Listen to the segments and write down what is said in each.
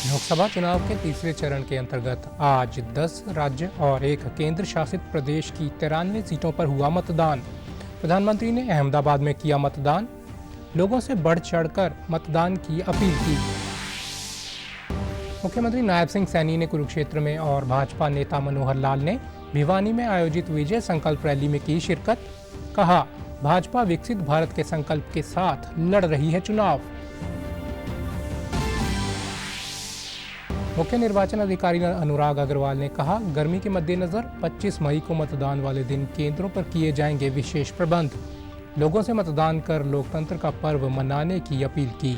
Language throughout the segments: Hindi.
लोकसभा चुनाव के तीसरे चरण के अंतर्गत आज 10 राज्य और एक केंद्र शासित प्रदेश की 93 सीटों पर हुआ मतदान। प्रधानमंत्री ने अहमदाबाद में किया मतदान, लोगों से बढ़ चढ़कर मतदान की अपील की। मुख्यमंत्री नायब सिंह सैनी ने कुरुक्षेत्र में और भाजपा नेता मनोहर लाल ने भिवानी में आयोजित विजय संकल्प रैली में की शिरकत। कहा, भाजपा विकसित भारत के संकल्प के साथ लड़ रही है चुनाव। मुख्य निर्वाचन अधिकारी अनुराग अग्रवाल ने कहा, गर्मी के मद्देनजर 25 मई को मतदान वाले दिन केंद्रों पर किए जाएंगे विशेष प्रबंध। लोगों से मतदान कर लोकतंत्र का पर्व मनाने की अपील की।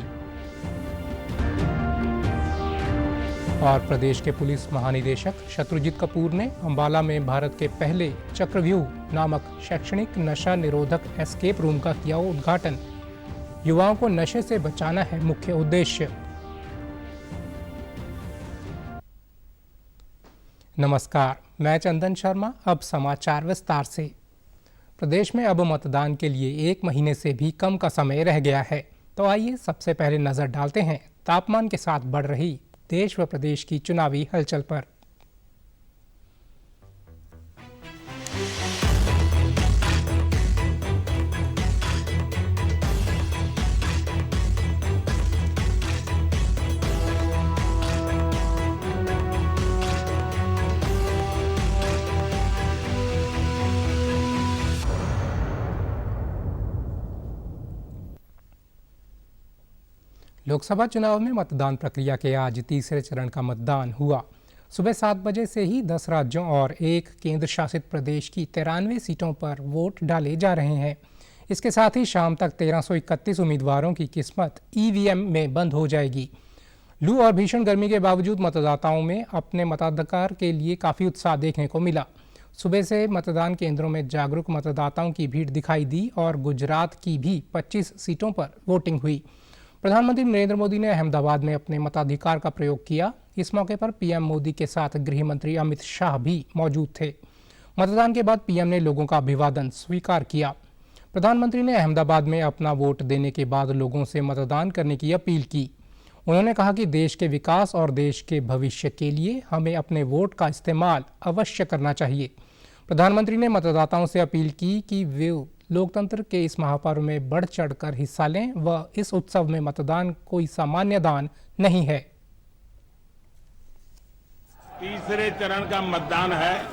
और प्रदेश के पुलिस महानिदेशक शत्रुजीत कपूर ने अंबाला में भारत के पहले चक्रव्यूह नामक शैक्षणिक नशा निरोधक एस्केप रूम का किया उद्घाटन। युवाओं को नशे से बचाना है मुख्य उद्देश्य। नमस्कार, मैं चंदन शर्मा। अब समाचार विस्तार से। प्रदेश में अब मतदान के लिए 1 महीने से भी कम का समय रह गया है। तो आइए सबसे पहले नजर डालते हैं तापमान के साथ बढ़ रही देश व प्रदेश की चुनावी हलचल पर। लोकसभा चुनाव में मतदान प्रक्रिया के आज तीसरे चरण का मतदान हुआ। सुबह 7 बजे से ही 10 राज्यों और एक केंद्र शासित प्रदेश की 93 सीटों पर वोट डाले जा रहे हैं। इसके साथ ही शाम तक 1331 उम्मीदवारों की किस्मत ईवीएम में बंद हो जाएगी। लू और भीषण गर्मी के बावजूद मतदाताओं में अपने मताधिकार के लिए काफ़ी उत्साह देखने को मिला। सुबह से मतदान केंद्रों में जागरूक मतदाताओं की भीड़ दिखाई दी और गुजरात की भी 25 सीटों पर वोटिंग हुई। प्रधानमंत्री नरेंद्र मोदी ने अहमदाबाद में अपने मताधिकार का प्रयोग किया। इस मौके पर पीएम मोदी के साथ गृह मंत्री अमित शाह भी मौजूद थे। मतदान के बाद पीएम ने लोगों का अभिवादन स्वीकार किया। प्रधानमंत्री ने अहमदाबाद में अपना वोट देने के बाद लोगों से मतदान करने की अपील की। उन्होंने कहा कि देश के विकास और देश के भविष्य के लिए हमें अपने वोट का इस्तेमाल अवश्य करना चाहिए। प्रधानमंत्री ने मतदाताओं से अपील की कि वे लोकतंत्र के इस महापर्व में बढ़ चढ़कर हिस्सा लें व इस उत्सव में मतदान कोई सामान्य दान नहीं है। तीसरे चरण का मतदान है।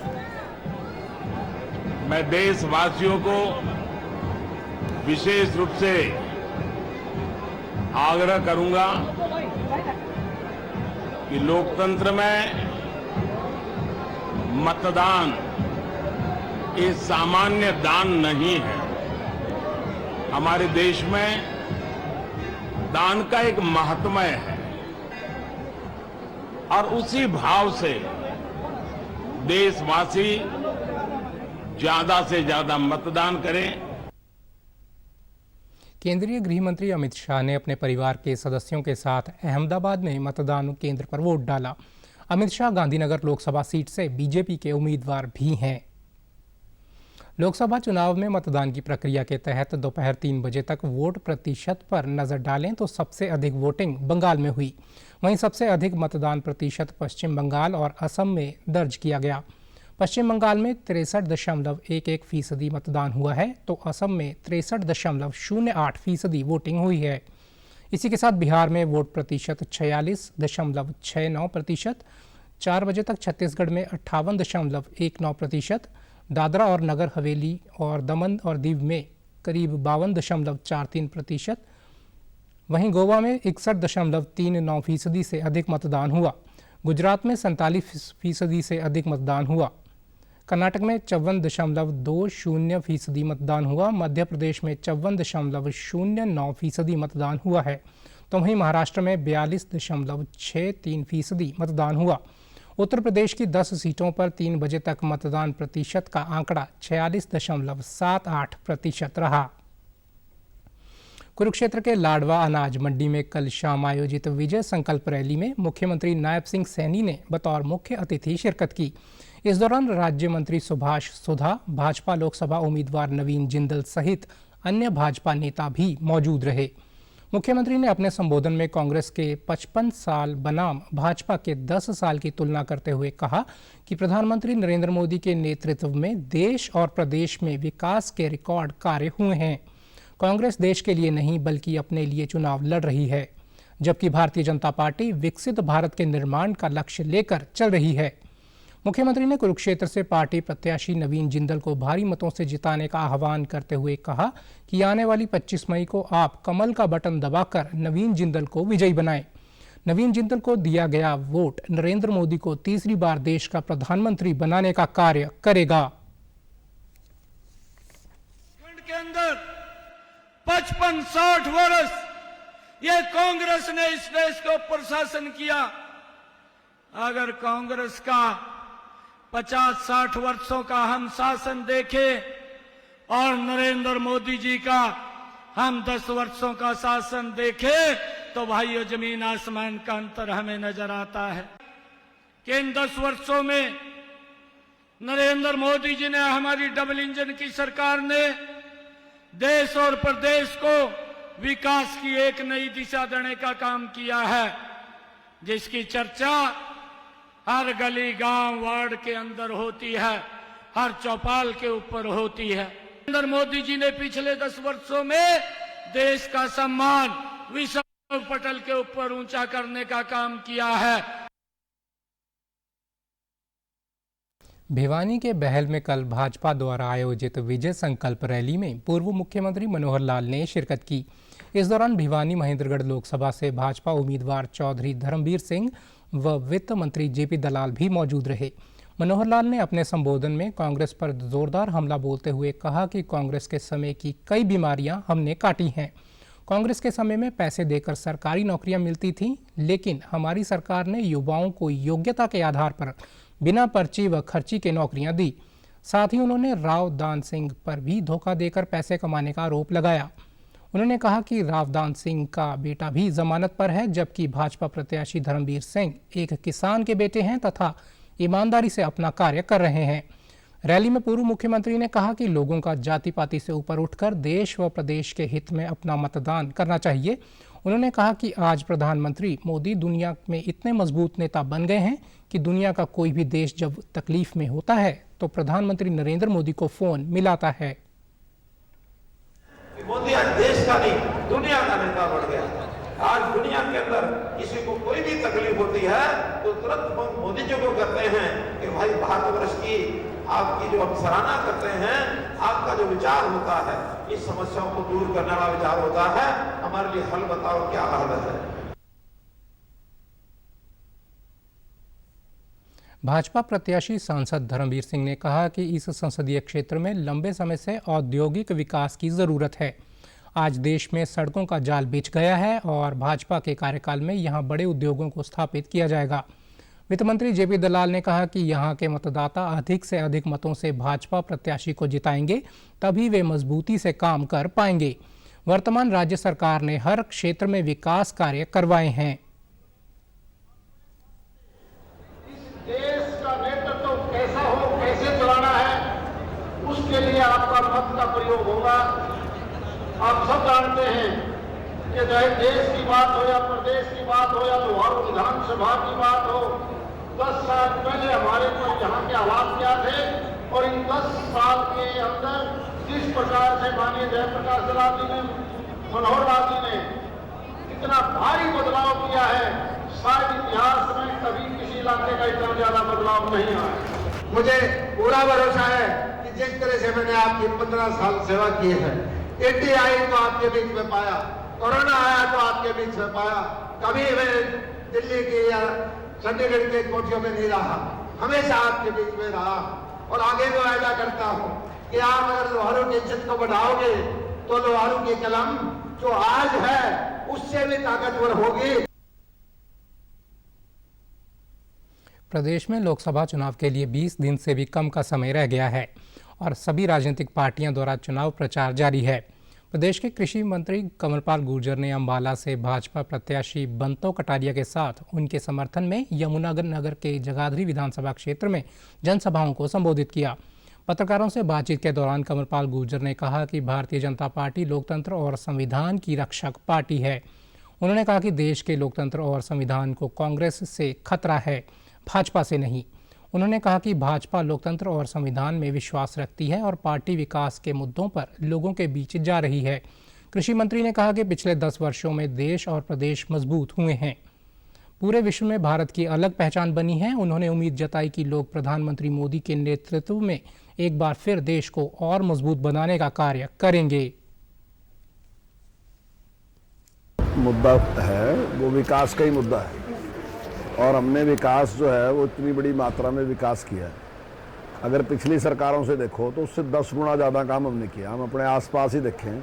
मैं देशवासियों को विशेष रूप से आग्रह करूंगा कि लोकतंत्र में मतदान ये सामान्य दान नहीं है। हमारे देश में दान का एक महात्म्य है और उसी भाव से देशवासी ज्यादा से ज्यादा मतदान करें। केंद्रीय गृह मंत्री अमित शाह ने अपने परिवार के सदस्यों के साथ अहमदाबाद में मतदान केंद्र पर वोट डाला। अमित शाह गांधीनगर लोकसभा सीट से बीजेपी के उम्मीदवार भी हैं। लोकसभा चुनाव में मतदान की प्रक्रिया के तहत दोपहर 3 बजे तक वोट प्रतिशत पर नजर डालें तो सबसे अधिक वोटिंग बंगाल में हुई। वहीं सबसे अधिक मतदान प्रतिशत पश्चिम बंगाल और असम में दर्ज किया गया। पश्चिम बंगाल में 63.11% मतदान हुआ है तो असम में 63.08% वोटिंग हुई है। इसी के साथ बिहार में वोट प्रतिशत 46.69%, 4 बजे तक छत्तीसगढ़ में 58.19%, दादरा और नगर हवेली और दमन और दीव में करीब 52.43%, वहीं गोवा में 61.39% से अधिक मतदान हुआ। गुजरात में 47% से अधिक मतदान हुआ। कर्नाटक में 54.20% मतदान हुआ। मध्य प्रदेश में 54.09% मतदान हुआ है तो वहीं महाराष्ट्र में 42.63% मतदान हुआ। उत्तर प्रदेश की 10 सीटों पर 3 बजे तक मतदान प्रतिशत का आंकड़ा 46.78% रहा। कुरुक्षेत्र के लाडवा अनाज मंडी में कल शाम आयोजित विजय संकल्प रैली में मुख्यमंत्री नायब सिंह सैनी ने बतौर मुख्य अतिथि शिरकत की। इस दौरान राज्य मंत्री सुभाष सुधा, भाजपा लोकसभा उम्मीदवार नवीन जिंदल सहित अन्य भाजपा नेता भी मौजूद रहे। मुख्यमंत्री ने अपने संबोधन में कांग्रेस के 55 साल बनाम भाजपा के 10 साल की तुलना करते हुए कहा कि प्रधानमंत्री नरेंद्र मोदी के नेतृत्व में देश और प्रदेश में विकास के रिकॉर्ड कार्य हुए हैं। कांग्रेस देश के लिए नहीं बल्कि अपने लिए चुनाव लड़ रही है, जबकि भारतीय जनता पार्टी विकसित भारत के निर्माण का लक्ष्य लेकर चल रही है। मुख्यमंत्री ने कुरुक्षेत्र से पार्टी प्रत्याशी नवीन जिंदल को भारी मतों से जिताने का आह्वान करते हुए कहा कि आने वाली 25 मई को आप कमल का बटन दबाकर नवीन जिंदल को विजयी बनाएं। नवीन जिंदल को दिया गया वोट नरेंद्र मोदी को तीसरी बार देश का प्रधानमंत्री बनाने का कार्य करेगा। के अंदर 55-60 वर्ष ये कांग्रेस ने इस देश को प्रशासन किया। अगर कांग्रेस का 50-60 वर्षों का हम शासन देखें और नरेंद्र मोदी जी का हम 10 वर्षों का शासन देखें तो भाइयों जमीन आसमान का अंतर हमें नजर आता है कि इन 10 वर्षों में नरेंद्र मोदी जी ने, हमारी डबल इंजन की सरकार ने देश और प्रदेश को विकास की एक नई दिशा देने का काम किया है, जिसकी चर्चा हर गली गांव वार्ड के अंदर होती है, हर चौपाल के ऊपर होती है। नरेंद्र मोदी जी ने पिछले 10 वर्षों में देश का सम्मान विश्व पटल के ऊपर ऊंचा करने का काम किया है। भिवानी के बहल में कल भाजपा द्वारा आयोजित विजय संकल्प रैली में पूर्व मुख्यमंत्री मनोहर लाल ने शिरकत की। इस दौरान भिवानी महेंद्रगढ़ लोकसभा से भाजपा उम्मीदवार चौधरी धर्मवीर सिंह व वित्त मंत्री जेपी दलाल भी मौजूद रहे। मनोहर लाल ने अपने संबोधन में कांग्रेस पर जोरदार हमला बोलते हुए कहा कि कांग्रेस के समय की कई बीमारियां हमने काटी हैं। कांग्रेस के समय में पैसे देकर सरकारी नौकरियां मिलती थीं, लेकिन हमारी सरकार ने युवाओं को योग्यता के आधार पर बिना पर्ची व खर्ची के नौकरियां दी। साथ ही उन्होंने राव दान सिंह पर भी धोखा देकर पैसे कमाने का आरोप लगाया। उन्होंने कहा कि रावदान सिंह का बेटा भी जमानत पर है, जबकि भाजपा प्रत्याशी धर्मवीर सिंह एक किसान के बेटे हैं तथा ईमानदारी से अपना कार्य कर रहे हैं। रैली में पूर्व मुख्यमंत्री ने कहा कि लोगों का जाति पाति से ऊपर उठकर देश व प्रदेश के हित में अपना मतदान करना चाहिए। उन्होंने कहा कि आज प्रधानमंत्री मोदी दुनिया में इतने मजबूत नेता बन गए हैं कि दुनिया का कोई भी देश जब तकलीफ में होता है तो प्रधानमंत्री नरेंद्र मोदी को फोन मिलाता है। मोदी आज देश का नहीं दुनिया का नेता बन गया। आज दुनिया के अंदर किसी को कोई भी तकलीफ होती है तो तुरंत हम मोदी जी को कहते हैं कि भाई भारतवर्ष की आपकी जो हम सराहना करते हैं, आपका जो विचार होता है, इस समस्याओं को दूर करने वाला विचार होता है, हमारे लिए हल बताओ क्या हल है। भाजपा प्रत्याशी सांसद धर्मवीर सिंह ने कहा कि इस संसदीय क्षेत्र में लंबे समय से औद्योगिक विकास की जरूरत है। आज देश में सड़कों का जाल बिछ गया है और भाजपा के कार्यकाल में यहां बड़े उद्योगों को स्थापित किया जाएगा। वित्त मंत्री जेपी दलाल ने कहा कि यहां के मतदाता अधिक से अधिक मतों से भाजपा प्रत्याशी को जिताएंगे, तभी वे मजबूती से काम कर पाएंगे। वर्तमान राज्य सरकार ने हर क्षेत्र में विकास कार्य करवाए हैं। उसके लिए आपका मत का प्रयोग होगा। आप सब जानते हैं कि चाहे देश की बात हो या प्रदेश की बात हो या लोहारू विधानसभा की बात हो, 10 साल पहले हमारे पर यहाँ के हालात क्या थे और इन 10 साल के अंदर जिस प्रकार से माननीय जयप्रकाश दलाल जी ने, मनोहर लाल जी ने इतना भारी बदलाव किया है, शायद इतिहास में कभी किसी इलाके का इतना ज्यादा बदलाव नहीं आया। मुझे पूरा भरोसा है कि जिस तरह से मैंने आपकी 15 साल सेवा की है, एटी आई तो आपके बीच में पाया, कोरोना आया तो आपके बीच में पाया, कभी मैं दिल्ली की या चंडीगढ़ के कोठियों में नहीं रहा, हमेशा आपके बीच में रहा और आगे भी वायदा करता हूँ कि आप अगर लोहारू की इज्जत को बढ़ाओगे तो लोहारू की कलम जो आज है उससे भी ताकतवर होगी। प्रदेश में लोकसभा चुनाव के लिए 20 दिन से भी कम का समय रह गया है और सभी राजनीतिक पार्टियों द्वारा चुनाव प्रचार जारी है। प्रदेश के कृषि मंत्री कमलपाल गुर्जर ने अंबाला से भाजपा प्रत्याशी बंतो कटारिया के साथ उनके समर्थन में यमुनानगर के जगाधरी विधानसभा क्षेत्र में जनसभाओं को संबोधित किया। पत्रकारों से बातचीत के दौरान कमलपाल गुर्जर ने कहा कि भारतीय जनता पार्टी लोकतंत्र और संविधान की रक्षक पार्टी है। उन्होंने कहा कि देश के लोकतंत्र और संविधान को कांग्रेस से खतरा है, भाजपा से नहीं। उन्होंने कहा कि भाजपा लोकतंत्र और संविधान में विश्वास रखती है और पार्टी विकास के मुद्दों पर लोगों के बीच जा रही है। कृषि मंत्री ने कहा कि पिछले 10 वर्षों में देश और प्रदेश मजबूत हुए हैं, पूरे विश्व में भारत की अलग पहचान बनी है। उन्होंने उम्मीद जताई कि लोग प्रधानमंत्री मोदी के नेतृत्व में एक बार फिर देश को और मजबूत बनाने का कार्य करेंगे। मुद्दा है वो विकास का ही मुद्दा है और हमने विकास जो है वो इतनी बड़ी मात्रा में विकास किया है। अगर पिछली सरकारों से देखो तो उससे 10 गुना ज़्यादा काम हमने किया। हम अपने आसपास ही देखें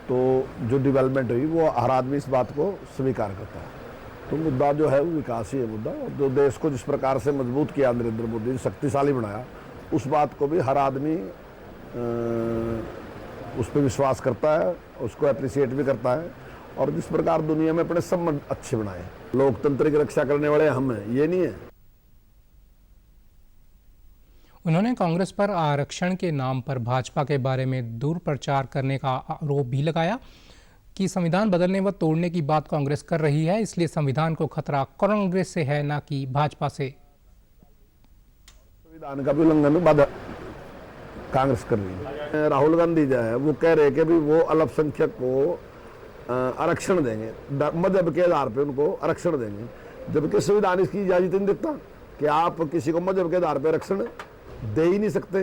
तो जो डेवलपमेंट हुई वो हर आदमी इस बात को स्वीकार करता है। तो मुद्दा जो है वो विकास ही है मुद्दा। और जो देश को जिस प्रकार से मजबूत किया नरेंद्र मोदी ने, शक्तिशाली बनाया, उस बात को भी हर आदमी उस पर विश्वास करता है, उसको अप्रिशिएट भी करता है। और जिस प्रकार दुनिया में अपने संबंध अच्छे बनाए, लोकतंत्र की रक्षा करने वाले हम हैं, ये नहीं है। उन्होंने कांग्रेस पर आरक्षण के नाम पर भाजपा के बारे में दुष्प्रचार करने का आरोप भी लगाया कि संविधान बदलने व तोड़ने की बात कांग्रेस कर रही है, इसलिए संविधान को खतरा कांग्रेस से है, ना कि भाजपा से। संविधान का भी उल्लंघन कांग्रेस कर रही है। राहुल गांधी जो है वो कह रहे कि भी वो अल्पसंख्यक को आरक्षण देंगे, मजहब के आधार पे उनको आरक्षण देंगे, जबकि संविधान इसकी इजाजत नहीं देता कि आप किसी को मजहब के आधार पे आरक्षण दे ही नहीं सकते।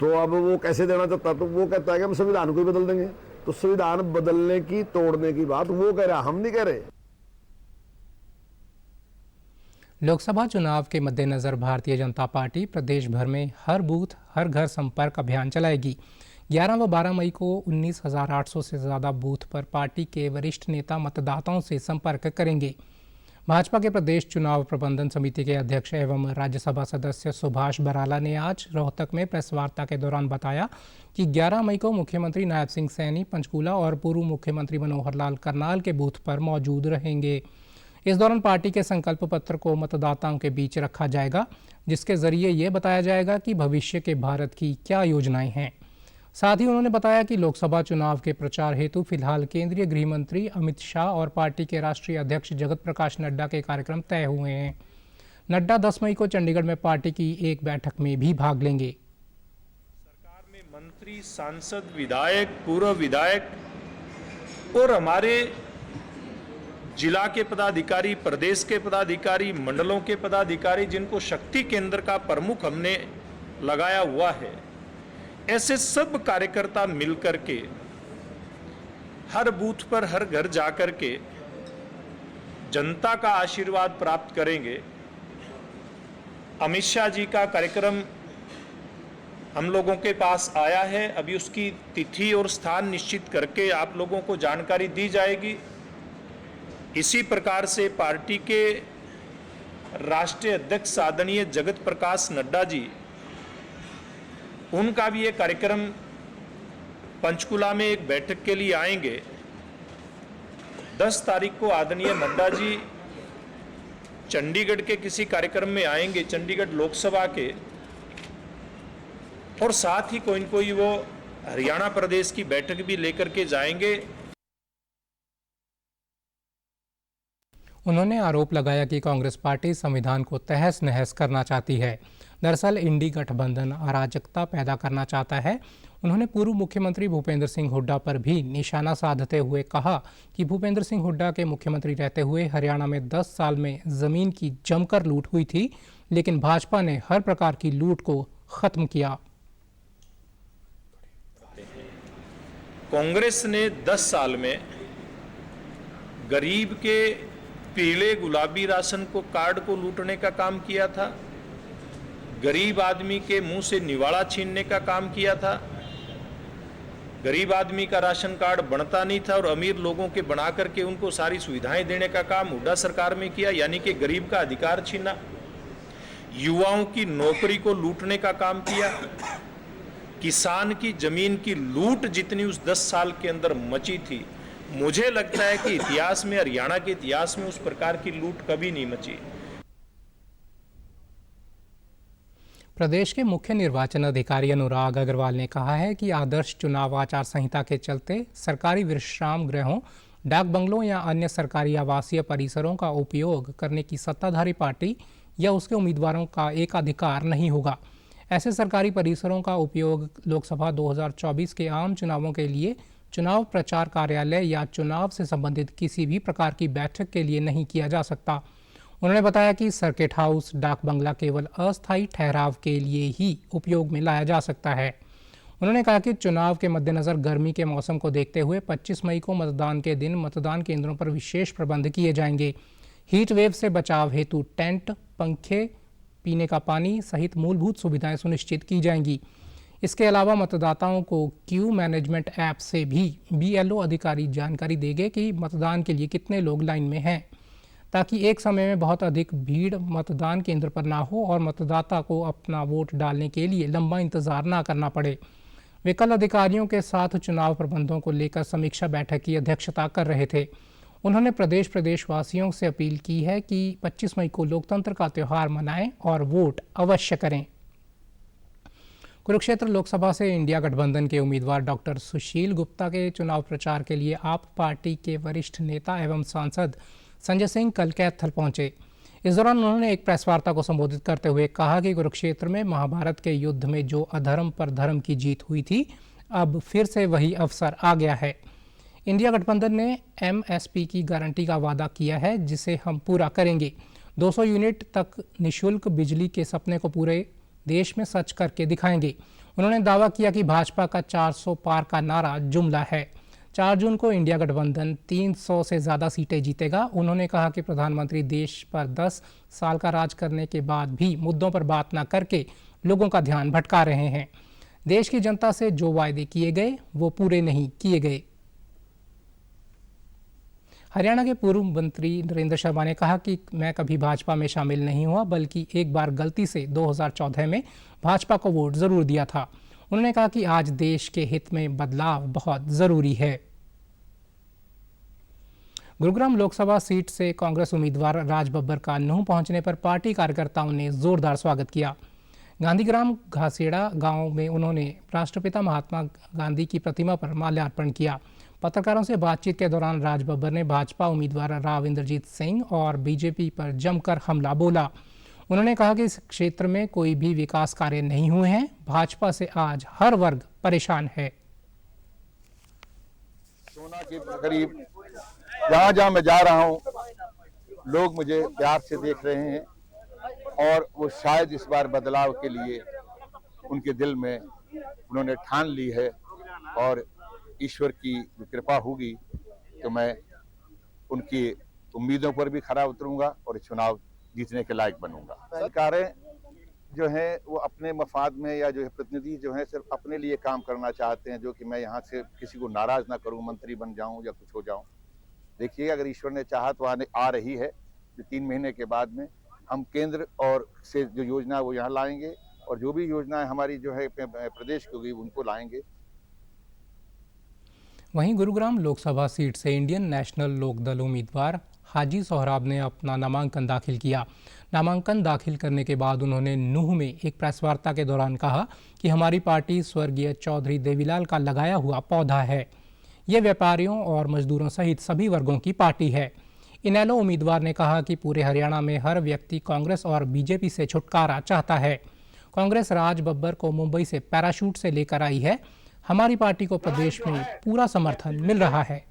तो अब वो कैसे देना चाहता, तो वो कहता है कि हम संविधान को ही बदल देंगे। तो संविधान बदलने की, तोड़ने की बात वो कह रहा है, हम नहीं कह रहे। लोकसभा चुनाव के मद्देनजर भारतीय जनता पार्टी प्रदेश भर में हर बूथ हर घर संपर्क अभियान चलाएगी। 11 व 12 मई को 19,800 से ज़्यादा बूथ पर पार्टी के वरिष्ठ नेता मतदाताओं से संपर्क करेंगे। भाजपा के प्रदेश चुनाव प्रबंधन समिति के अध्यक्ष एवं राज्यसभा सदस्य सुभाष बराला ने आज रोहतक में प्रेस वार्ता के दौरान बताया कि 11 मई को मुख्यमंत्री नायब सिंह सैनी पंचकूला और पूर्व मुख्यमंत्री मनोहर लाल करनाल के बूथ पर मौजूद रहेंगे। इस दौरान पार्टी के संकल्प पत्र को मतदाताओं के बीच रखा जाएगा, जिसके जरिए ये बताया जाएगा कि भविष्य के भारत की क्या योजनाएं हैं। साथ ही उन्होंने बताया कि लोकसभा चुनाव के प्रचार हेतु फिलहाल केंद्रीय गृह मंत्री अमित शाह और पार्टी के राष्ट्रीय अध्यक्ष जगत प्रकाश नड्डा के कार्यक्रम तय हुए हैं। नड्डा 10 मई को चंडीगढ़ में पार्टी की एक बैठक में भी भाग लेंगे। सरकार में मंत्री, सांसद, विधायक, पूर्व विधायक और हमारे जिला के पदाधिकारी, प्रदेश के पदाधिकारी, मंडलों के पदाधिकारी, जिनको शक्ति केंद्र का प्रमुख हमने लगाया हुआ है, ऐसे सब कार्यकर्ता मिलकर के हर बूथ पर, हर घर जाकर के जनता का आशीर्वाद प्राप्त करेंगे। अमित शाह जी का कार्यक्रम हम लोगों के पास आया है, अभी उसकी तिथि और स्थान निश्चित करके आप लोगों को जानकारी दी जाएगी। इसी प्रकार से पार्टी के राष्ट्रीय अध्यक्ष आदरणीय जगत प्रकाश नड्डा जी, उनका भी एक कार्यक्रम पंचकुला में एक बैठक के लिए आएंगे। 10 तारीख को आदरणीय नड्डा जी चंडीगढ़ के किसी कार्यक्रम में आएंगे, चंडीगढ़ लोकसभा के, और साथ ही कोई न कोई वो हरियाणा प्रदेश की बैठक भी लेकर के जाएंगे। उन्होंने आरोप लगाया कि कांग्रेस पार्टी संविधान को तहस नहस करना चाहती है। दरअसल इंडी गठबंधन अराजकता पैदा करना चाहता है। उन्होंने पूर्व मुख्यमंत्री भूपेंद्र सिंह हुड्डा पर भी निशाना साधते हुए कहा कि भूपेंद्र सिंह हुड्डा के मुख्यमंत्री रहते हुए हरियाणा में 10 साल में जमीन की जमकर लूट हुई थी, लेकिन भाजपा ने हर प्रकार की लूट को खत्म किया। कांग्रेस ने 10 साल में गरीब के पीले गुलाबी राशन को कार्ड को लूटने का काम किया था, गरीब आदमी के मुंह से निवाड़ा छीनने का काम किया था। गरीब आदमी का राशन कार्ड बनता नहीं था और अमीर लोगों के बना करके उनको सारी सुविधाएं देने का काम हुड्डा सरकार में किया, यानी कि गरीब का अधिकार छीना। युवाओं की नौकरी को लूटने का काम किया। किसान की जमीन की लूट जितनी उस 10 साल के अंदर मची थी, मुझे लगता है कि इतिहास में, हरियाणा के इतिहास में उस प्रकार की लूट कभी नहीं मची। प्रदेश के मुख्य निर्वाचन अधिकारी अनुराग अग्रवाल ने कहा है कि आदर्श चुनाव आचार संहिता के चलते सरकारी विश्राम गृहों, डाक बंगलों या अन्य सरकारी आवासीय परिसरों का उपयोग करने की सत्ताधारी पार्टी या उसके उम्मीदवारों का एक अधिकार नहीं होगा। ऐसे सरकारी परिसरों का उपयोग लोकसभा 2024 के आम चुनावों के लिए चुनाव प्रचार कार्यालय या चुनाव से संबंधित किसी भी प्रकार की बैठक के लिए नहीं किया जा सकता। उन्होंने बताया कि सर्किट हाउस, डाक बंगला केवल अस्थायी ठहराव के लिए ही उपयोग में लाया जा सकता है। उन्होंने कहा कि चुनाव के मद्देनज़र गर्मी के मौसम को देखते हुए 25 मई को मतदान के दिन मतदान केंद्रों पर विशेष प्रबंध किए जाएंगे। हीट वेव से बचाव हेतु टेंट, पंखे, पीने का पानी सहित मूलभूत सुविधाएं सुनिश्चित की जाएंगी। इसके अलावा मतदाताओं को क्यू मैनेजमेंट ऐप से भी BLO अधिकारी जानकारी देंगे कि मतदान के लिए कितने लोग लाइन में हैं, ताकि एक समय में बहुत अधिक भीड़ मतदान केंद्र पर ना हो और मतदाता को अपना वोट डालने के लिए लंबा इंतजार ना करना पड़े। वे कल अधिकारियों के साथ चुनाव प्रबंधों को लेकर समीक्षा बैठक की अध्यक्षता कर रहे थे। उन्होंने प्रदेशवासियों से अपील की है कि 25 मई को लोकतंत्र का त्यौहार मनाएं और वोट अवश्य करें। कुरुक्षेत्र लोकसभा से इंडिया गठबंधन के उम्मीदवार डॉक्टर सुशील गुप्ता के चुनाव प्रचार के लिए आप पार्टी के वरिष्ठ नेता एवं सांसद संजय सिंह कल कैथल पहुंचे। इस दौरान उन्होंने एक प्रेस वार्ता को संबोधित करते हुए कहा कि कुरुक्षेत्र में महाभारत के युद्ध में जो अधर्म पर धर्म की जीत हुई थी, अब फिर से वही अवसर आ गया है। इंडिया गठबंधन ने MSP की गारंटी का वादा किया है, जिसे हम पूरा करेंगे। 200 यूनिट तक निःशुल्क बिजली के सपने को पूरे देश में सच करके दिखाएंगे। उन्होंने दावा किया कि भाजपा का 400 पार का नारा जुमला है। 4 जून को इंडिया गठबंधन 300 से ज़्यादा सीटें जीतेगा। उन्होंने कहा कि प्रधानमंत्री देश पर 10 साल का राज करने के बाद भी मुद्दों पर बात न करके लोगों का ध्यान भटका रहे हैं। देश की जनता से जो वायदे किए गए वो पूरे नहीं किए गए। हरियाणा के पूर्व मंत्री नरेंद्र शर्मा ने कहा कि मैं कभी भाजपा में शामिल नहीं हुआ, बल्कि एक बार गलती से 2014 में भाजपा को वोट ज़रूर दिया था। उन्होंने कहा कि आज देश के हित में बदलाव बहुत ज़रूरी है। गुरुग्राम लोकसभा सीट से कांग्रेस उम्मीदवार राज बब्बर का नूंह पहुंचने पर पार्टी कार्यकर्ताओं ने जोरदार स्वागत किया। गांधीग्राम घासेड़ा गांव में उन्होंने राष्ट्रपिता महात्मा गांधी की प्रतिमा पर माल्यार्पण किया। पत्रकारों से बातचीत के दौरान राज बब्बर ने भाजपा उम्मीदवार राव इंद्रजीत सिंह और बीजेपी पर जमकर हमला बोला। उन्होंने कहा कि इस क्षेत्र में कोई भी विकास कार्य नहीं हुए हैं। भाजपा से आज हर वर्ग परेशान है। सोना के करीब जहाँ जहाँ मैं जा रहा हूँ, लोग मुझे प्यार से देख रहे हैं और वो शायद इस बार बदलाव के लिए उनके दिल में उन्होंने ठान ली है और ईश्वर की जो कृपा होगी तो मैं उनकी उम्मीदों पर भी खरा उतरूंगा और चुनाव जीतने के लायक बनूंगा। सरकारें जो हैं वो अपने मफाद में या जो है प्रतिनिधि जो हैं सिर्फ अपने लिए काम करना चाहते हैं, जो कि मैं यहाँ से किसी को नाराज ना करूँ, मंत्री बन जाऊँ या कुछ हो जाऊँ। देखिए, अगर ईश्वर ने चाहा तो आ रही है, जो 3 महीने के बाद में हम केंद्र और से जो योजना वो यहाँ लाएंगे और जो भी योजनाएं हमारी जो है प्रदेश की होगी उनको लाएंगे। वहीं गुरुग्राम लोकसभा सीट से इंडियन नेशनल लोकदल उम्मीदवार हाजी सोहराब ने अपना नामांकन दाखिल किया। नामांकन दाखिल करने के बाद उन्होंने नूंह में एक प्रेस वार्ता के दौरान कहा कि हमारी पार्टी स्वर्गीय चौधरी देवीलाल का लगाया हुआ पौधा है। ये व्यापारियों और मजदूरों सहित सभी वर्गों की पार्टी है। इनेलो उम्मीदवार ने कहा कि पूरे हरियाणा में हर व्यक्ति कांग्रेस और बीजेपी से छुटकारा चाहता है। कांग्रेस राज बब्बर को मुंबई से पैराशूट से लेकर आई है। हमारी पार्टी को प्रदेश में पूरा समर्थन मिल रहा है।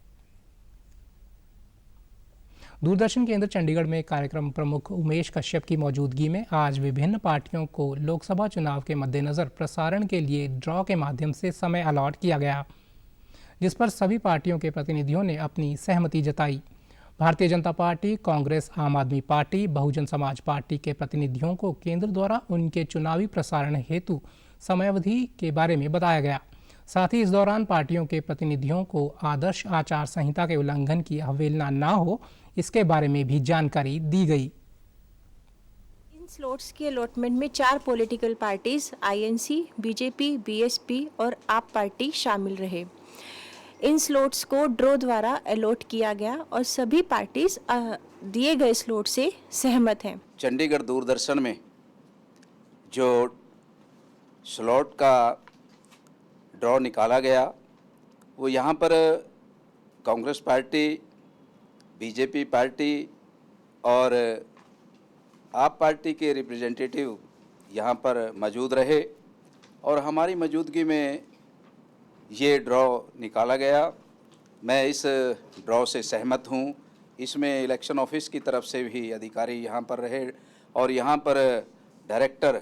दूरदर्शन केंद्र चंडीगढ़ में कार्यक्रम प्रमुख उमेश कश्यप की मौजूदगी में आज विभिन्न पार्टियों को लोकसभा चुनाव के मद्देनज़र प्रसारण के लिए ड्रॉ के माध्यम से समय अलॉट किया गया, जिस पर सभी पार्टियों के प्रतिनिधियों ने अपनी सहमति जताई। भारतीय जनता पार्टी, कांग्रेस, आम आदमी पार्टी, बहुजन समाज पार्टी के प्रतिनिधियों को केंद्र द्वारा उनके चुनावी प्रसारण हेतु समयावधि के बारे में बताया गया। साथ ही इस दौरान पार्टियों के प्रतिनिधियों को आदर्श आचार संहिता के उल्लंघन की अवहेलना न हो, इसके बारे में भी जानकारी दी गई। इन स्लॉट्स के अलॉटमेंट में 4 political parties INC, BJP, BSP और आप पार्टी शामिल रहे। इन स्लॉट्स को ड्रॉ द्वारा अलॉट किया गया और सभी पार्टीज दिए गए स्लॉट से सहमत हैं। चंडीगढ़ दूरदर्शन में जो स्लॉट का ड्रॉ निकाला गया वो यहाँ पर कांग्रेस पार्टी, बीजेपी पार्टी और आप पार्टी के रिप्रेजेंटेटिव यहाँ पर मौजूद रहे और हमारी मौजूदगी में ये ड्रॉ निकाला गया। मैं इस ड्रॉ से सहमत हूँ। इसमें इलेक्शन ऑफिस की तरफ से भी अधिकारी यहाँ पर रहे और यहाँ पर डायरेक्टर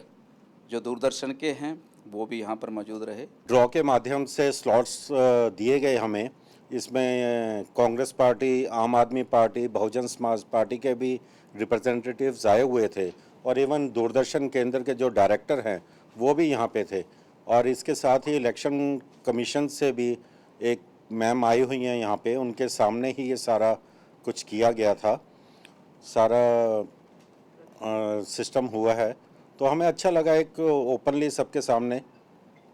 जो दूरदर्शन के हैं वो भी यहाँ पर मौजूद रहे। ड्रॉ के माध्यम से स्लॉट्स दिए गए हमें। इसमें कांग्रेस पार्टी, आम आदमी पार्टी, बहुजन समाज पार्टी के भी रिप्रेजेंटेटिव्स आए हुए थे और इवन दूरदर्शन केंद्र के जो डायरेक्टर हैं वो भी यहाँ पे थे और इसके साथ ही इलेक्शन कमीशन से भी एक मैम आई हुई हैं यहाँ पे। उनके सामने ही ये सारा कुछ किया गया था, सारा सिस्टम हुआ है, तो हमें अच्छा लगा। एक ओपनली सबके सामने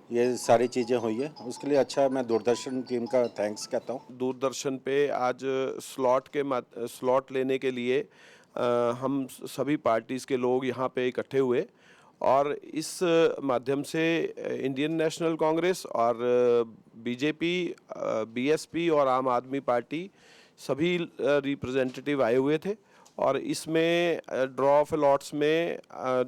ये सारी चीज़ें हुई है, उसके लिए अच्छा मैं दूरदर्शन टीम का थैंक्स कहता हूँ। दूरदर्शन पे आज स्लॉट लेने के लिए हम सभी पार्टीज़ के लोग यहाँ पे इकट्ठे हुए और इस माध्यम से इंडियन नेशनल कांग्रेस और बीजेपी, बीएसपी और आम आदमी पार्टी सभी रिप्रेजेंटेटिव आए हुए थे और इसमें ड्रॉ ऑफ अलॉट्स में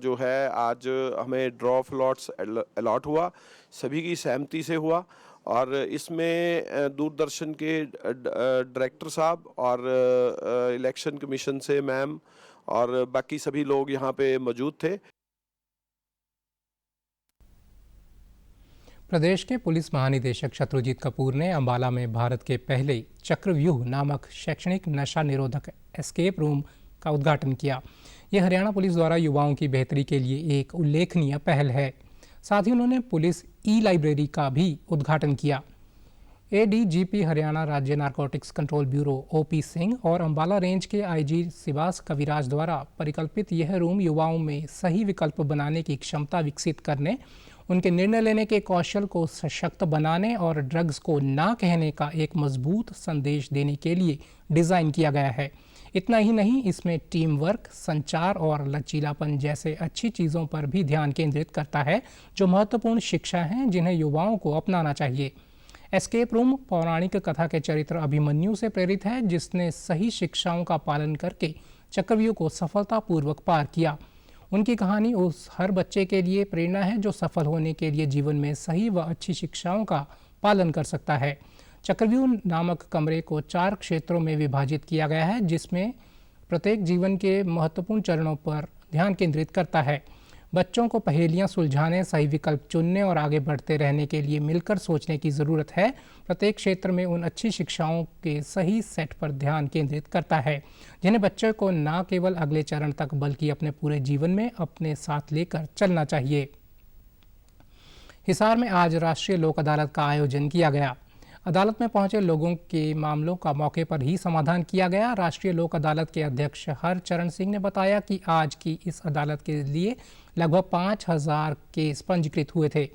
जो है आज हमें ड्रॉ ऑफ अलॉट्स अलॉट हुआ, सभी की सहमति से हुआ और इसमें दूरदर्शन के डायरेक्टर साहब और इलेक्शन कमीशन से मैम और बाकी सभी लोग यहाँ पे मौजूद थे। प्रदेश के पुलिस महानिदेशक शत्रुजीत कपूर ने अंबाला में भारत के पहले चक्रव्यूह नामक शैक्षणिक नशा निरोधक एस्केप रूम का उद्घाटन किया। यह हरियाणा पुलिस द्वारा युवाओं की बेहतरी के लिए एक उल्लेखनीय पहल है। साथ ही उन्होंने पुलिस ई-लाइब्रेरी का भी उद्घाटन किया। एडीजीपी हरियाणा राज्य narcotics control bureau OP Singh और अंबाला रेंज के आईजी सिवास कविराज द्वारा परिकल्पित यह रूम युवाओं में सही विकल्प बनाने की क्षमता विकसित करने, उनके निर्णय लेने के कौशल को सशक्त बनाने और ड्रग्स को ना कहने का एक मजबूत संदेश देने के लिए डिज़ाइन किया गया है। इतना ही नहीं, इसमें टीम वर्क, संचार और लचीलापन जैसे अच्छी चीज़ों पर भी ध्यान केंद्रित करता है, जो महत्वपूर्ण शिक्षा हैं जिन्हें युवाओं को अपनाना चाहिए। एस्केप रूम पौराणिक कथा के चरित्र अभिमन्यु से प्रेरित है, जिसने सही शिक्षाओं का पालन करके चक्रव्यूह को सफलतापूर्वक पार किया। उनकी कहानी उस हर बच्चे के लिए प्रेरणा है जो सफल होने के लिए जीवन में सही व अच्छी शिक्षाओं का पालन कर सकता है। चक्रव्यूह नामक कमरे को 4 क्षेत्रों में विभाजित किया गया है, जिसमें प्रत्येक जीवन के महत्वपूर्ण चरणों पर ध्यान केंद्रित करता है। बच्चों को पहेलियां सुलझाने, सही विकल्प चुनने और आगे बढ़ते रहने के लिए मिलकर सोचने की ज़रूरत है। प्रत्येक क्षेत्र में उन अच्छी शिक्षाओं के सही सेट पर ध्यान केंद्रित करता है, जिन्हें बच्चे को न केवल अगले चरण तक बल्कि अपने पूरे जीवन में अपने साथ लेकर चलना चाहिए। हिसार में आज राष्ट्रीय लोक अदालत का आयोजन किया गया। अदालत में पहुंचे लोगों के मामलों का मौके पर ही समाधान किया गया। राष्ट्रीय लोक अदालत के अध्यक्ष हरचरण सिंह ने बताया कि आज की इस अदालत के लिए लगभग 5000 केस पंजीकृत हुए थे,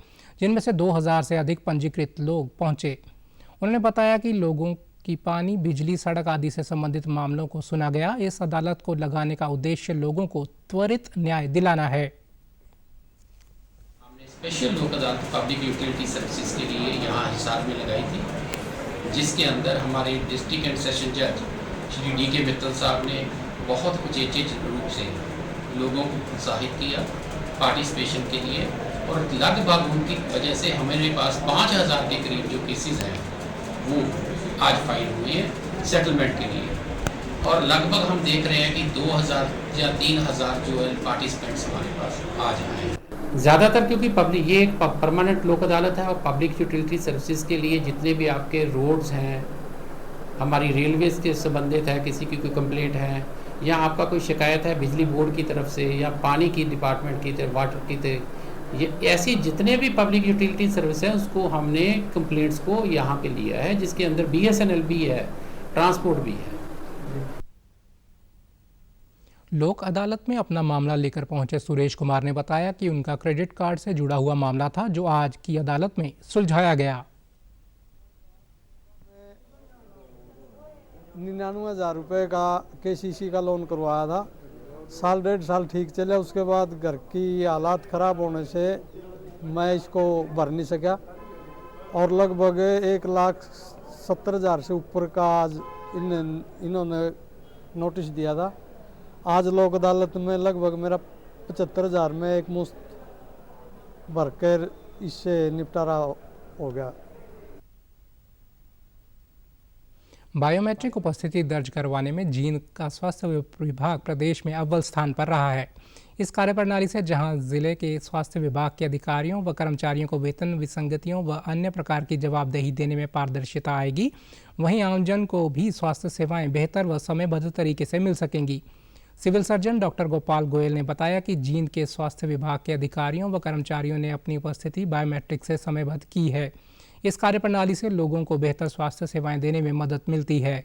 जिनमें से 2000 से अधिक पंजीकृत लोग पहुंचे। उन्होंने बताया कि लोगों की पानी, बिजली, सड़क आदि से संबंधित मामलों को सुना गया। इस अदालत को लगाने का उद्देश्य लोगों को त्वरित न्याय दिलाना है। हमने स्पेशल लोक अदालत पब्लिक यूटिलिटी सर्विसेज के लिए यहाँ हिसार में लगाई थी, जिसके अंदर हमारे डिस्ट्रिक्ट एंड सेशन जज श्री डी.के. मित्तल साहब ने बहुत उचेचे रूप से लोगों को प्रोत्साहित किया पार्टिसिपेशन के लिए और लगभग उनकी वजह से हमारे पास 5000 के करीब जो केसेस हैं वो आज फाइल हुए हैं सेटलमेंट के लिए और लगभग हम देख रहे हैं कि 2000 या 3000 जो है पार्टिसिपेंट्स हमारे पास आज आए हैं ज़्यादातर, क्योंकि पब्लिक ये एक परमानेंट लोक अदालत है और पब्लिक यूटिलिटी सर्विसेज के लिए जितने भी आपके रोड्स हैं, हमारी रेलवेज के संबंधित है, किसी की कोई कंप्लेंट है या आपका कोई शिकायत है बिजली बोर्ड की तरफ से या पानी की डिपार्टमेंट की तरफ, वाटर की तरफ, ये ऐसी जितने भी पब्लिक यूटिलिटी सर्विस हैं उसको हमने कंप्लेंट्स को यहाँ पे लिया है, जिसके अंदर BSNL भी है, ट्रांसपोर्ट भी है। लोक अदालत में अपना मामला लेकर पहुंचे सुरेश कुमार ने बताया कि उनका क्रेडिट कार्ड से जुड़ा हुआ मामला था, जो आज की अदालत में सुलझाया गया। 99,000 रुपये का KCC का लोन करवाया था। साल डेढ़ साल ठीक चले, उसके बाद घर की हालात ख़राब होने से मैं इसको भर नहीं सका और लगभग 1,70,000 से ऊपर का आज इन्होंने नोटिस दिया था। आज लोक अदालत में लगभग मेरा 75,000 में एक मुश्त भरकर इससे निपटारा हो गया। बायोमेट्रिक उपस्थिति दर्ज करवाने में जींद का स्वास्थ्य विभाग प्रदेश में अव्वल स्थान पर रहा है। इस कार्यप्रणाली से जहां जिले के स्वास्थ्य विभाग के अधिकारियों व कर्मचारियों को वेतन विसंगतियों व अन्य प्रकार की जवाबदेही देने में पारदर्शिता आएगी, वहीं आमजन को भी स्वास्थ्य सेवाएं बेहतर व समयबद्ध तरीके से मिल सकेंगी। Civil surgeon doctor Gopal Goyal ने बताया कि जींद के स्वास्थ्य विभाग के अधिकारियों व कर्मचारियों ने अपनी उपस्थिति बायोमेट्रिक से समयबद्ध की है। इस कार्यप्रणाली से लोगों को बेहतर स्वास्थ्य सेवाएं देने में मदद मिलती है।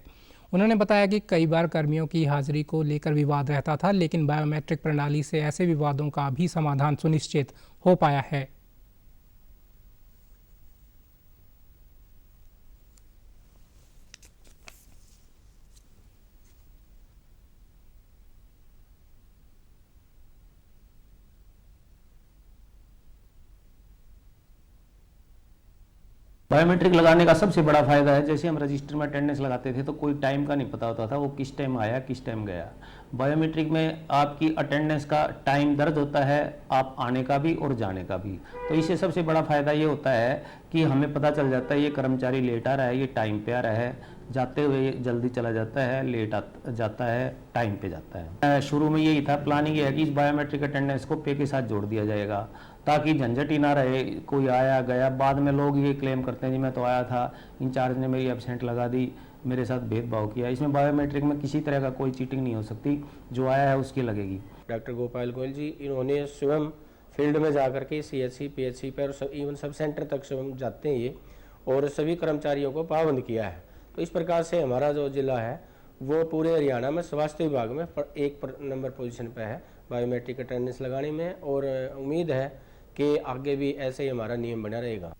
उन्होंने बताया कि कई बार कर्मियों की हाजिरी को लेकर विवाद रहता था, लेकिन बायोमेट्रिक प्रणाली से ऐसे विवादों का भी समाधान सुनिश्चित हो पाया है। बायोमेट्रिक लगाने का सबसे बड़ा फायदा है, जैसे हम रजिस्टर में अटेंडेंस लगाते थे तो कोई टाइम का नहीं पता होता था, वो किस टाइम आया किस टाइम गया। बायोमेट्रिक में आपकी अटेंडेंस का टाइम दर्ज होता है, आप आने का भी और जाने का भी। तो इससे सबसे बड़ा फायदा ये होता है कि हमें पता चल जाता है ये कर्मचारी लेट आ रहा है, ये टाइम पे आ रहा है, जाते हुए जल्दी चला जाता है, लेट जाता है, टाइम पे जाता है। शुरू में यही था, प्लानिंग ये है कि इस बायोमेट्रिक अटेंडेंस को पे के साथ जोड़ दिया जाएगा ताकि झंझट ही ना रहे, कोई आया गया। बाद में लोग ये क्लेम करते हैं जी मैं तो आया था, इंचार्ज ने मेरी एब्सेंट लगा दी, मेरे साथ भेदभाव किया। इसमें बायोमेट्रिक में किसी तरह का कोई चीटिंग नहीं हो सकती, जो आया है उसकी लगेगी। डॉक्टर गोपाल गोयल जी इन्होंने स्वयं फील्ड में जाकर के CHC PHC पर इवन सब सेंटर तक स्वयं जाते हैं ये, और सभी कर्मचारियों को पाबंद किया है। तो इस प्रकार से हमारा जो जिला है वो पूरे हरियाणा में स्वास्थ्य विभाग में 1 नंबर पोजीशन पे है बायोमेट्रिक अटेंडेंस लगाने में, और उम्मीद है कि आगे भी ऐसे ही हमारा नियम बना रहेगा।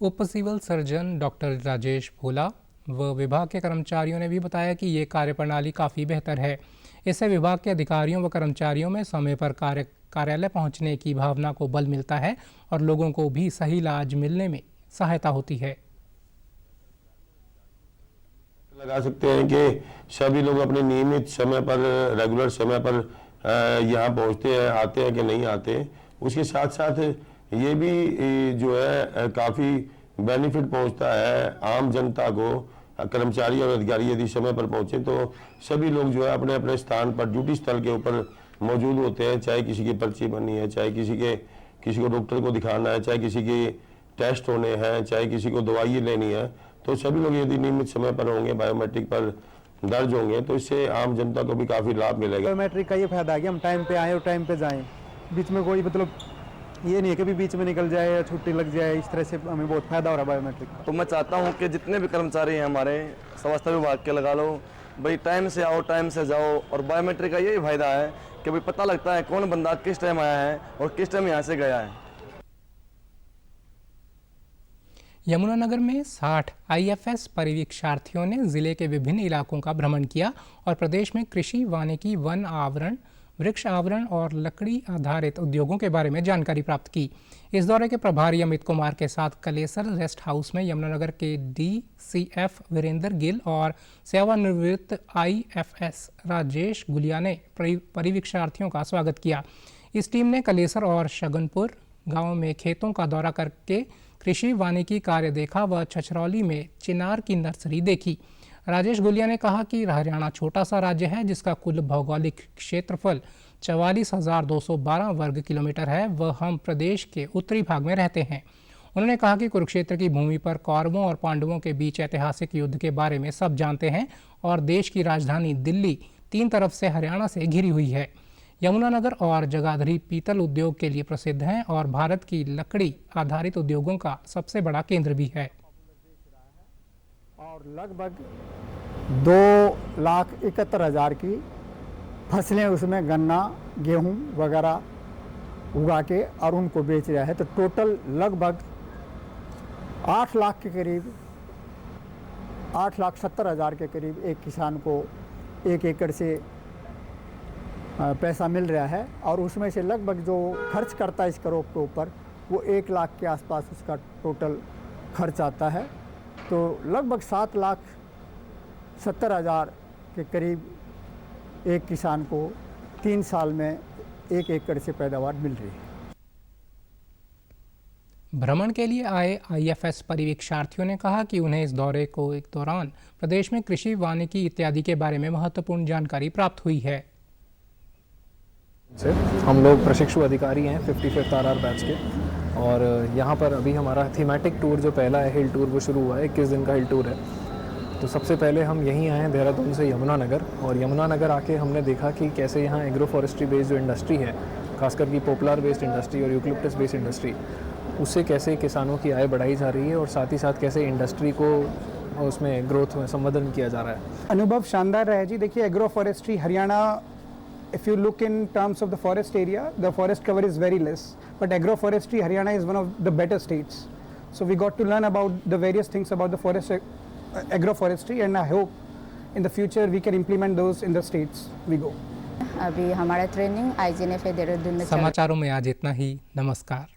उप सिविल सर्जन डॉक्टर राजेश भोला व विभाग के कर्मचारियों ने भी बताया कि ये कार्यप्रणाली काफ़ी बेहतर है। इससे विभाग के अधिकारियों व कर्मचारियों में समय पर कार्यालय पहुंचने की भावना को बल मिलता है और लोगों को भी सही इलाज मिलने में सहायता होती है। लगा सकते हैं कि सभी लोग अपने नियमित समय पर, रेगुलर समय पर यहाँ पहुँचते हैं, आते हैं कि नहीं आते। उसके साथ साथ ये भी जो है काफ़ी बेनिफिट पहुँचता है आम जनता को। कर्मचारी और अधिकारी यदि समय पर पहुँचे तो सभी लोग जो है अपने अपने स्थान पर, ड्यूटी स्थल के ऊपर मौजूद होते हैं। चाहे किसी की पर्ची बननी है, चाहे किसी को डॉक्टर को दिखाना है, चाहे किसी के टेस्ट होने हैं, चाहे किसी को दवाई लेनी है, तो सभी लोग यदि नियमित समय पर होंगे, बायोमेट्रिक पर दर्ज होंगे, तो इससे आम जनता को भी काफ़ी लाभ मिलेगा। बायोमेट्रिक का ये फायदा है कि हम टाइम पे आएँ और टाइम पे जाएं, बीच में कोई मतलब ये नहीं है कि भी बीच में निकल जाए या छुट्टी लग जाए। इस तरह से हमें बहुत फायदा हो रहा है बायोमेट्रिक का। तो मैं चाहता हूँ कि जितने भी कर्मचारी हैं हमारे स्वास्थ्य विभाग के, लगा लो भाई, टाइम से आओ, टाइम से जाओ। और बायोमेट्रिक का यही फायदा है कि भाई पता लगता है कौन बंदा किस टाइम आया है और किस टाइम यहाँ से गया है। यमुनानगर में 60 IFS परिवीक्षार्थियों ने जिले के विभिन्न इलाकों का भ्रमण किया और प्रदेश में कृषि, वानिकी, वन आवरण, वृक्ष आवरण और लकड़ी आधारित उद्योगों के बारे में जानकारी प्राप्त की। इस दौरे के प्रभारी अमित कुमार के साथ कलेसर रेस्ट हाउस में यमुनानगर के DCF वीरेंद्र गिल और सेवानिवृत्त IFS राजेश गुलिया ने परिवीक्षार्थियों का स्वागत किया। इस टीम ने कलेसर और शगनपुर गाँव में खेतों का दौरा करके कृषि वानिकी कार्य देखा व छछरौली में चिनार की नर्सरी देखी। राजेश गुलिया ने कहा कि हरियाणा छोटा सा राज्य है जिसका कुल भौगोलिक क्षेत्रफल 44,212 वर्ग किलोमीटर है व हम प्रदेश के उत्तरी भाग में रहते हैं। उन्होंने कहा कि कुरुक्षेत्र की भूमि पर कौरवों और पांडवों के बीच ऐतिहासिक युद्ध के बारे में सब जानते हैं और देश की राजधानी दिल्ली 3 तरफ से हरियाणा से घिरी हुई है। यमुनानगर और जगाधरी पीतल उद्योग के लिए प्रसिद्ध हैं और भारत की लकड़ी आधारित उद्योगों का सबसे बड़ा केंद्र भी है। और लगभग 2 3,71,000 की फसलें उसमें गन्ना गेहूं वगैरह उगा के और उनको बेच रहा है। तो टोटल लगभग 8 लाख के करीब 8,70,000 के करीब एक किसान को 1 एकड़ से पैसा मिल रहा है और उसमें से लगभग जो खर्च करता है इस क्रॉप के ऊपर वो 1 लाख के आसपास उसका टोटल खर्च आता है। तो लगभग 7,70,000 के करीब एक किसान को 3 साल में 1 एकड़ से पैदावार मिल रही है। भ्रमण के लिए आए IFS परिवीक्षार्थियों ने कहा कि उन्हें इस दौरे को एक दौरान प्रदेश में कृषि, वानिकी इत्यादि के बारे में महत्वपूर्ण जानकारी प्राप्त हुई है। हम लोग प्रशिक्षु अधिकारी हैं 55th RR बैच के और यहाँ पर अभी हमारा थीमेटिक टूर जो पहला है हिल टूर वो शुरू हुआ है। 21 दिन का हिल टूर है। तो सबसे पहले हम यहीं आए हैं देहरादून से यमुनानगर और यमुनानगर आके हमने देखा कि कैसे यहाँ एग्रो फॉरेस्ट्री बेस्ड जो इंडस्ट्री है, खासकर की पोपलार बेस्ड इंडस्ट्री और यूकलिप्टस बेस्ड इंडस्ट्री, उससे कैसे किसानों की आय बढ़ाई जा रही है और साथ ही साथ कैसे इंडस्ट्री को उसमें ग्रोथ में संवर्धन किया जा रहा है। अनुभव शानदार रहा है जी। देखिए agro forestry Haryana, if you look in terms of the forest area, the forest cover is very less, but agroforestry Haryana is one of the better states. So we got to learn about the various things about the forest agroforestry and I hope in the future we can implement those in the states we go. अभी हमारा ट्रेनिंग IGNFA देहरादून में समाचारों में आज इतना ही। नमस्कार।